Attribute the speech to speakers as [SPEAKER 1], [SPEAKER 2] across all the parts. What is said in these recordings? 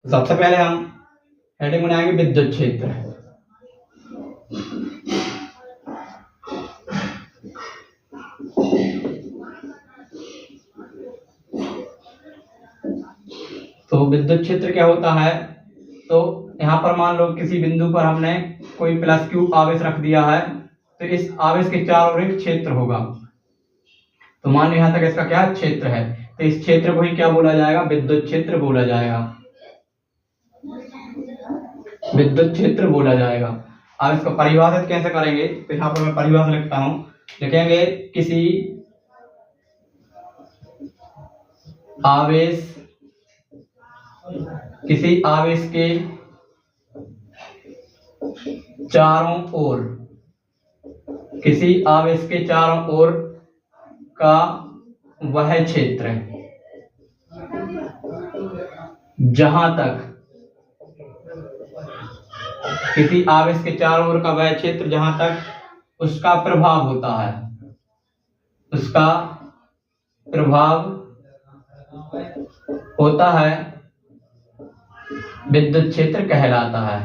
[SPEAKER 1] सबसे पहले हम हेडिंग बनाएंगे विद्युत क्षेत्र। तो विद्युत क्षेत्र क्या होता है, तो यहाँ पर मान लो किसी बिंदु पर हमने कोई प्लस क्यू आवेश रख दिया है, तो इस आवेश के चारों ओर एक क्षेत्र होगा। तो मान लो यहाँ तक इसका क्या क्षेत्र है, तो इस क्षेत्र को ही क्या बोला जाएगा, विद्युत क्षेत्र बोला जाएगा, विद्युत क्षेत्र बोला जाएगा। अब इसको परिभाषित कैसे करेंगे, तो यहाँ पर मैं परिभाषा लिखता हूं, लिखेंगे किसी आवेश के चारों ओर, किसी आवेश के चारों ओर का वह क्षेत्र जहां तक, किसी आवेश के चारों ओर का वह क्षेत्र जहां तक उसका प्रभाव होता है, उसका प्रभाव होता है, विद्युत क्षेत्र कहलाता है,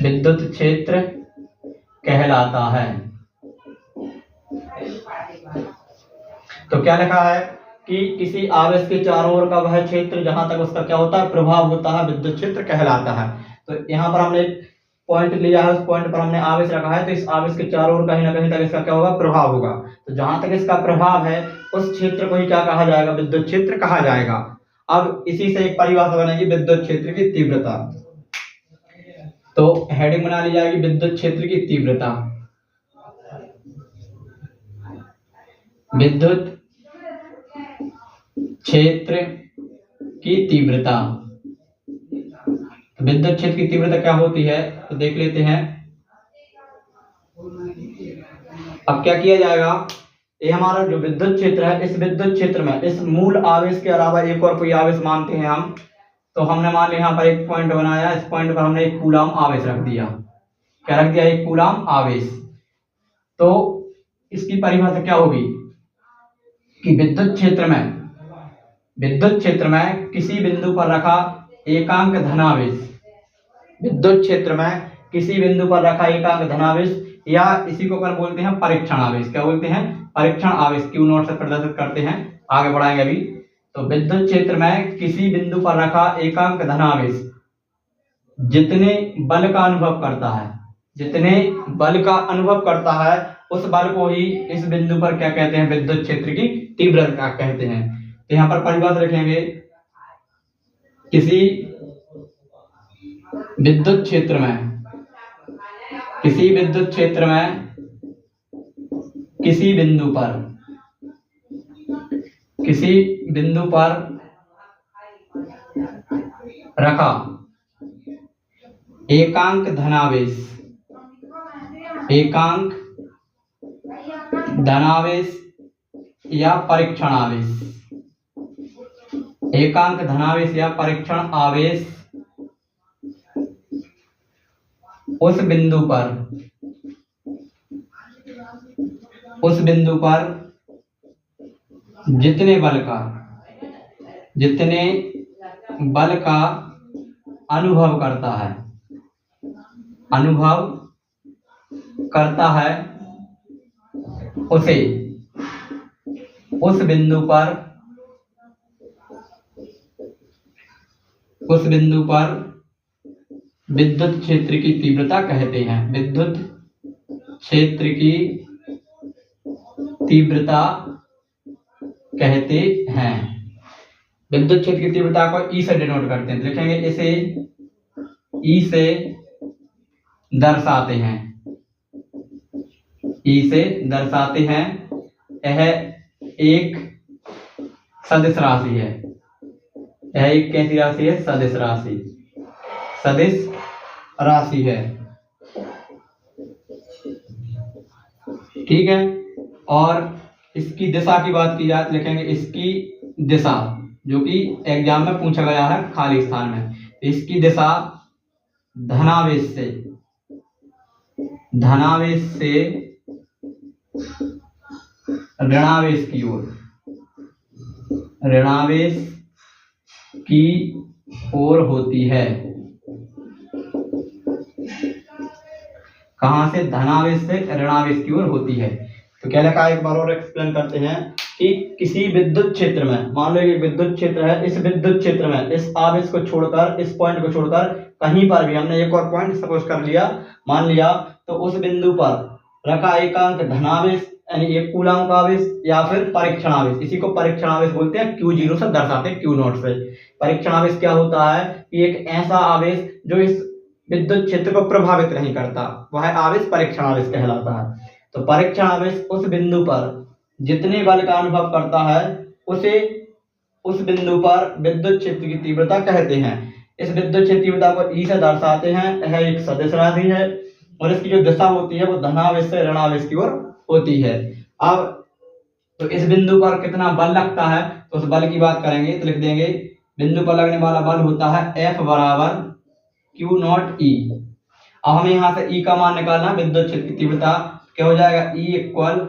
[SPEAKER 1] विद्युत क्षेत्र कहलाता है। तो क्या लिखा है कि किसी आवेश के चारों ओर का वह क्षेत्र जहां तक उसका क्या होता है, प्रभाव होता है, विद्युत क्षेत्र कहलाता है। तो यहाँ पर हमने एक पॉइंट लिया है, उस पॉइंट पर हमने आवेश रखा है, तो इस आवेश के चारों ओर कहीं ना कहीं तक इसका क्या होगा, प्रभाव होगा। तो जहां तक इसका प्रभाव है उस क्षेत्र को ही क्या कहा जाएगा, विद्युत क्षेत्र कहा जाएगा। अब इसी से एक परिभाषा बनेगी विद्युत क्षेत्र की तीव्रता। तो हेडिंग बना ली जाएगी विद्युत क्षेत्र की तीव्रता। विद्युत क्षेत्र की तीव्रता, विद्युत क्षेत्र की तीव्रता क्या होती है, तो देख लेते हैं। अब क्या किया जाएगा, ये हमारा जो विद्युत क्षेत्र है, इस विद्युत क्षेत्र में इस मूल आवेश के अलावा एक और कोई आवेश मानते हैं हम। तो हमने मान लिया यहाँ पर एक पॉइंट बनाया, इस पॉइंट पर हमने एक कूलाम आवेश रख दिया। क्या रख दिया, एक कूलाम आवेश। तो इसकी परिभाषा क्या होगी कि विद्युत क्षेत्र में किसी बिंदु पर रखा एकांक धनावेश, विद्युत क्षेत्र में किसी बिंदु पर रखा एकांक धनावेश, या इसी को अपन बोलते हैं परीक्षण आवेश। क्या बोलते हैं, परीक्षण आवेश। क्यू नॉट से प्रदर्शित करते हैं, आगे बढ़ाएंगे अभी। तो विद्युत क्षेत्र में किसी बिंदु पर रखा एकांक धनावेश जितने बल का अनुभव करता है, जितने बल का अनुभव करता है, उस बल को ही इस बिंदु पर क्या कहते हैं, विद्युत क्षेत्र की तीव्रता कहते हैं। तो यहाँ पर परिभाषा रखेंगे, किसी विद्युत क्षेत्र में किसी बिंदु पर रखा एकांक धनावेश या परीक्षण आवेश, एकांक धनावेश या परीक्षण आवेश उस बिंदु पर जितने बल का अनुभव करता है, उसे उस बिंदु पर विद्युत क्षेत्र की तीव्रता कहते हैं, विद्युत क्षेत्र की तीव्रता कहते हैं। विद्युत क्षेत्र की तीव्रता को ई से डिनोट करते हैं, लिखेंगे इसे ई से दर्शाते हैं, ई से दर्शाते हैं। यह एक सदिश राशि है, यह एक कैसी राशि है, सदिश राशि है, ठीक है। और इसकी दिशा की बात की जाए तो लिखेंगे इसकी दिशा, जो कि एग्जाम में पूछा गया है खाली स्थान में। इसकी दिशा धनावेश से ऋणावेश की ओर होती है। कहां से? धनावेश से ऋणावेश की ओर होती है। तो क्या लिखा है, एक बार और एक्सप्लेन करते हैं कि किसी विद्युत क्षेत्र में, मान लो ये विद्युत क्षेत्र है, इस विद्युत क्षेत्र में इस आवेश को छोड़कर, इस पॉइंट को छोड़कर कहीं पर भी हमने एक और पॉइंट सपोज कर लिया, मान लिया, तो उस बिंदु पर रखा एकांक धनावेश यानी एक कूलाम का आवेश या फिर परीक्षण आवेश, इसी को परीक्षण आवेश बोलते हैं, Q0 से दर्शाते हैं, Q0 से। परीक्षण आवेश क्या होता है कि एक ऐसा आवेश जो इस विद्युत क्षेत्र को प्रभावित नहीं करता, वह आवेश परीक्षण आवेश कहलाता है। तो परीक्षण आवेश उस बिंदु पर जितने बल का अनुभव करता है उसे उस बिंदु पर विद्युत क्षेत्र की तीव्रता कहते हैं। इस विद्युत क्षेत्र तीव्रता को E से दर्शाते हैं। यह एक सदिश राशि है और इसकी जो दिशा होती है वो धनावेश से ऋणावेश की ओर होती है। अब तो इस बिंदु पर कितना बल लगता है, तो उस बल की बात करेंगे तो लिख देंगे बिंदु पर लगने वाला बल होता है F बराबर Q0E। अब हमें यहाँ से E का मान निकालना है, विद्युत क्षेत्र की तीव्रता क्या हो जाएगा, E equal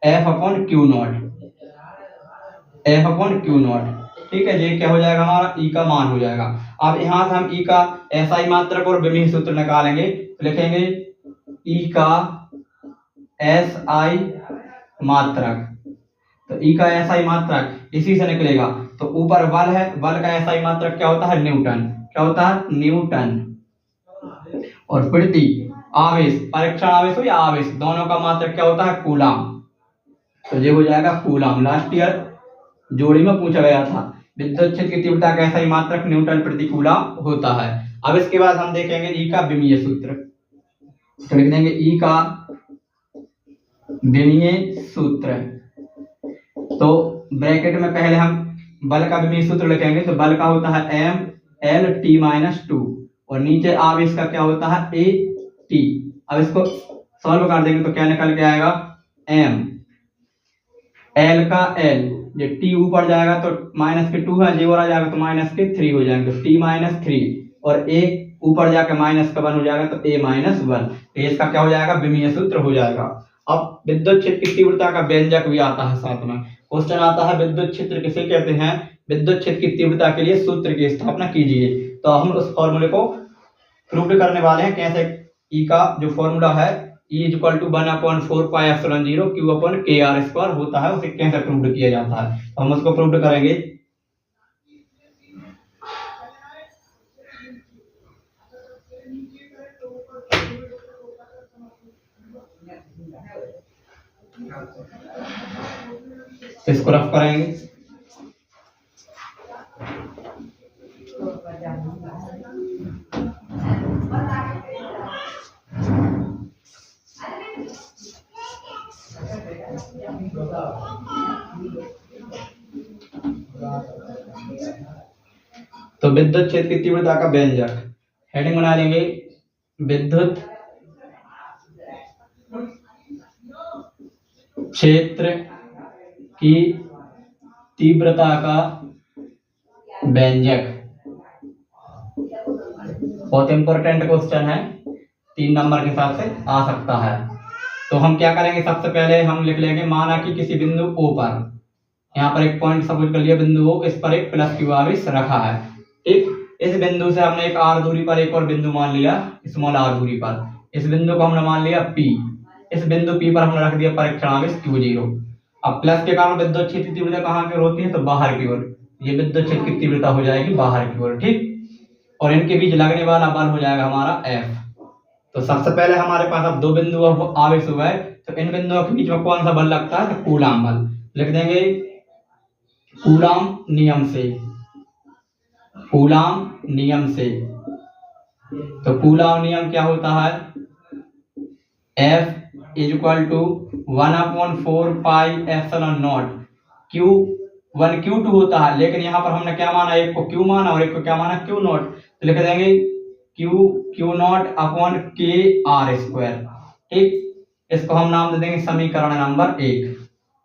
[SPEAKER 1] F upon Q0, F upon Q0। ठीक है, ये क्या हो जाएगा, हमारा E का मान हो जाएगा। अब यहाँ से हम E का SI मात्रक और विमीय सूत्र निकालेंगे, तो लिखेंगे E का SI मात्रक, तो E का SI मात्रक इसी से निकलेगा। तो ऊपर बल है, बल का SI मात्रक क्या होता है, न्यूटन, क्या होता है, न्यूटन। और प्रति आवेश, परीक्षण आवेश हो या आवेश, दोनों का मात्रक क्या होता है, कूलाम, तो ये हो जाएगा कूलाम। लास्ट ईयर जोड़ी में पूछा गया था, विद्युत क्षेत्र की तीव्रता का SI मात्रक न्यूटन प्रति कूलाम होता है। अब इसके बाद हम देखेंगे E का विमीय सूत्र, तो लिख देंगे E का विमीय सूत्र। तो ब्रैकेट में पहले हम बल का विमीय सूत्र लिखेंगे, तो बल का होता है M(L)T-2 और नीचे आवेश का क्या होता है, A(T). अब इसको सॉल्व कर देंगे तो क्या निकल के आएगा, M, L का L, ये T ऊपर जाएगा तो -2 है, जीरो आ जाएगा तो -3 हो जाएंगे, तो T-3 और A ऊपर जाकर -1 हो जाएगा तो A-1, तो इसका क्या हो जाएगा, विमीय सूत्र हो जाएगा। अब विद्युत क्षेत्र की तीव्रता का व्यंजक भी आता है साथ में, क्वेश्चन आता है विद्युत क्षेत्र किसे कहते हैं, विद्युत क्षेत्र की तीव्रता के लिए सूत्र की स्थापना कीजिए। तो हम उस फॉर्मूले को प्रूव करने वाले हैं, कैसे। E का जो फॉर्मूला है E = 1/4πε0 Q/kr² होता है, उसे कैसे प्रूव किया जाता है, तो हम उसको प्रूव करेंगे। इसको रफ करेंगे, तो विद्युत क्षेत्र की तीव्रता का व्यंजक हेडिंग बना लेंगे, विद्युत क्षेत्र की तीव्रता का व्यंजक। बहुत इंपॉर्टेंट क्वेश्चन है, 3 नंबर के हिसाब से आ सकता है। तो हम क्या करेंगे, सबसे पहले हम लिख लेंगे, माना कि किसी बिंदु O पर, यहाँ पर एक पॉइंट सपोज कर लिया बिंदु O, इस पर एक +Q आवेश रखा है। ठीक, इस बिंदु से हमने एक r दूरी पर एक और बिंदु मान लिया, स्मॉल r दूरी पर, इस बिंदु को हमने मान लिया P, इस बिंदु P पर हमने रख दिया परीक्षण आवेश Q0। अब प्लस के कारण विद्युत क्षेत्र की तीव्रता कहाँ की ओर होती है, तो बाहर की ओर, ये विद्युत क्षेत्र की तीव्रता हो जाएगी बाहर की ओर। ठीक, और इनके बीच लगने वाला बल हो जाएगा हमारा F। तो सबसे पहले हमारे पास अब 2 बिंदु आवेश हो गए, तो इन बिंदुओं के बीच में कौन सा बल लगता है, तो कूलाम बल। लिख देंगे कूलाम नियम से, कूलाम नियम से। तो कूलाम नियम क्या होता है, F = 1/4πε0 Q1 Q2 होता है, लेकिन यहाँ पर हमने क्या माना, एक को Q माना और एक को क्या माना, Q0, तो लिख देंगे Q0/kr²। ठीक, इसको हम नाम दे देंगे समीकरण नंबर 1।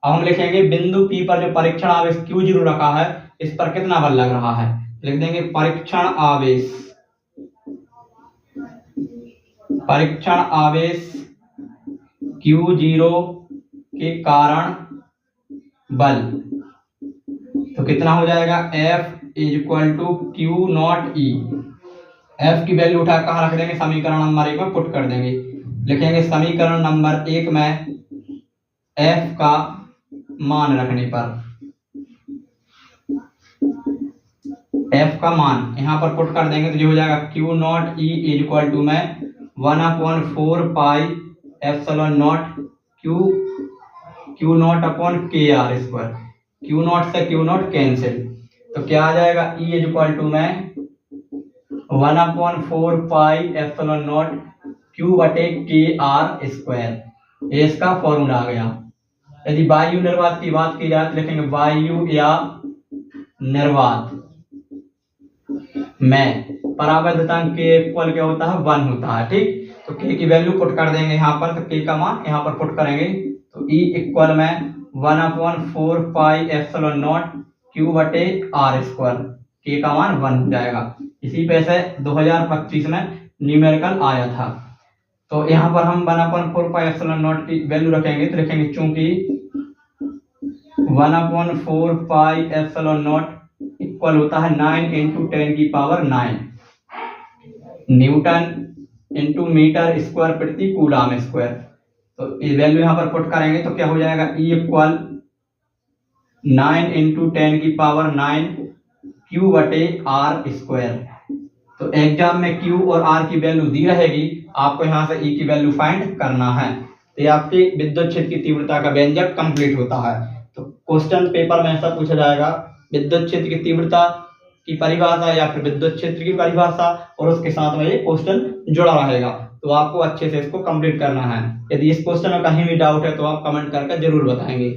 [SPEAKER 1] अब हम लिखेंगे बिंदु P पर जो परीक्षण आवेश Q0 रखा है, इस पर कितना बल लग रहा है, लिख देंगे परीक्षण आवेश, परीक्षण आवेश Q0 के कारण बल, तो कितना हो जाएगा, F is equal to q naught E. F की वैल्यू उठा कहाँ रख देंगे, समीकरण नंबर 1 में पुट कर देंगे। लिखेंगे समीकरण नंबर 1 में एफ का मान रखने पर, एफ का मान यहाँ पर पुट कर देंगे तो जो हो जाएगा q naught E is equal to में 1/4 pi epsilon naught q naught upon के आर स्क्वायर। क्यू नॉट से क्यू नॉट कैंसिल, तो क्या आ जाएगा ई इज इक्वल टू में 1/4 पाई एप्सिलॉन नॉट क्यू बटे के आर स्क्वायर। ये इसका फॉर्मूला आ गया। यदि वायु निर्वात की बात की जाए तो लिखेंगे वायु या निर्वात में परावर्तनांक के इक्वल क्या होता है, 1 होता है। ठीक, तो के की वैल्यू पुट कर देंगे यहाँ पर, तो के का मान यहाँ पर पुट करेंगे तो ई इक्वल में 1/4 पाई एप्सिलॉन नॉट क्यू बटे आर स्क्वायर, के का मान 1 हो जाएगा। इसी पे से 2025 में न्यूमेरिकल आया था। तो यहाँ पर हम 1/4 पाई एप्सिलॉन नॉट की वैल्यू रखेंगे तो लिखेंगे चूंकि 1/4 पाई एप्सिलॉन नॉट इक्वल होता है 9 इंटू 10 की power 9 newton into metre square प्रति कूलम स्क्वायर। तो ये वैल्यू यहाँ पर पुट करेंगे तो क्या हो जाएगा ई इक्वल 9 इंटू 10 की पावर 9 क्यू बटे आर स्क्वायर। तो एग्जाम में क्यू और आर की वैल्यू दी रहेगी, आपको यहाँ से ई की वैल्यू फाइंड करना है। तो ये आपकी विद्युत क्षेत्र की तीव्रता का व्यंजक कंप्लीट होता है। तो क्वेश्चन पेपर में ऐसा पूछा जाएगा, विद्युत क्षेत्र की तीव्रता की परिभाषा या फिर विद्युत क्षेत्र की परिभाषा, और उसके साथ में ये क्वेश्चन जुड़ा रहेगा। तो आपको अच्छे से इसको कंप्लीट करना है। यदि इस क्वेश्चन में कहीं भी डाउट है तो आप कमेंट करके जरूर बताएंगे।